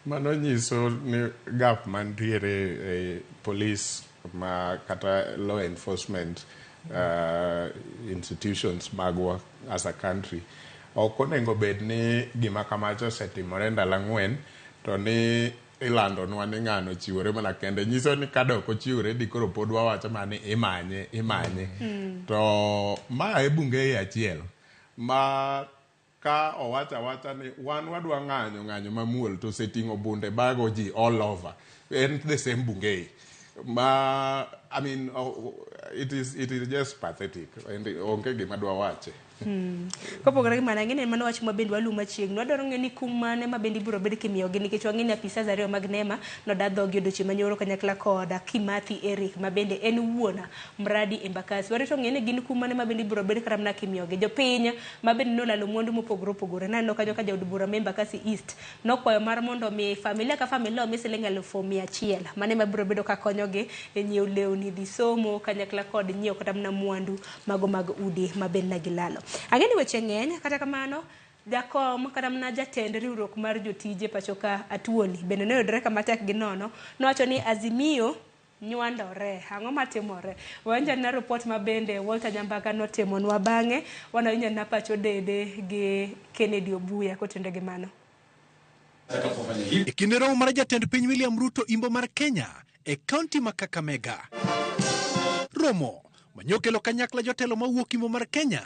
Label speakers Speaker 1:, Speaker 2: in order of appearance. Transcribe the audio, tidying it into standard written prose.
Speaker 1: Mano nyiso ni gap mantiere police ma kata law enforcement institutions magwa as a country ok onego bed ni gima kamacho osetimore ndalo 4 to ni ilandonwa ni ng'ano ochiwore mana kende. Nyiso ni kadok ochiwore di koro pod wawacho mani imanye. To ma e bunge achiel ma ka owacha ni wan wadwa ng'anyo mamuol to seting'o bunde bago ji all over in the same bunge ma I mean it is just pathetic and onge gima dwa wache.
Speaker 2: Kopogore gi mana ng'ene mano wach mabende walu machiegni wadwaro ng'e ni kum mane mabende ibiro bed kimiyogi nikech wang'eni apisas ariyo mag nema nodadhogi odiochieng' manyoro kanyakla koda Kimathi Eric mabende en wuon mradi Embakasi. Warito ng'e ni gin kum mane mabende ibiro bed kata mana kimiyogi jopiny mabende nolalo mwandu mopogore opogore. Naneno kanyo ka jaod bura ma Embakasi East nokwayo mar mondo mi familia ka familia omi siling 100,000 mane mabiro bedo ka konyogi e nyiewo lewni, dhi somo kanyakla kod nyiewo kata mana mwandu mago mag udi mabende nagilalo. Ang'eni weche ng'eny kata kamano jakom kata mana jatend riwruok mar jotije pachoka Atuoli bende noyudre kama tek gi nono nowacho ni Azimio nywandore. Ang'o matimore? Wanja na report mabende Walter Nyambaga notimonwa bang'e wanawinjo na pacho dede gi Kennedy Obuya kotende gi mano.
Speaker 3: Kinde romo mar jatend piny William Ruto imbo mar Kenya e kaunti ma Kakamega. Romo manyokelo kanyakla jotelo mawuok imbo mar Kenya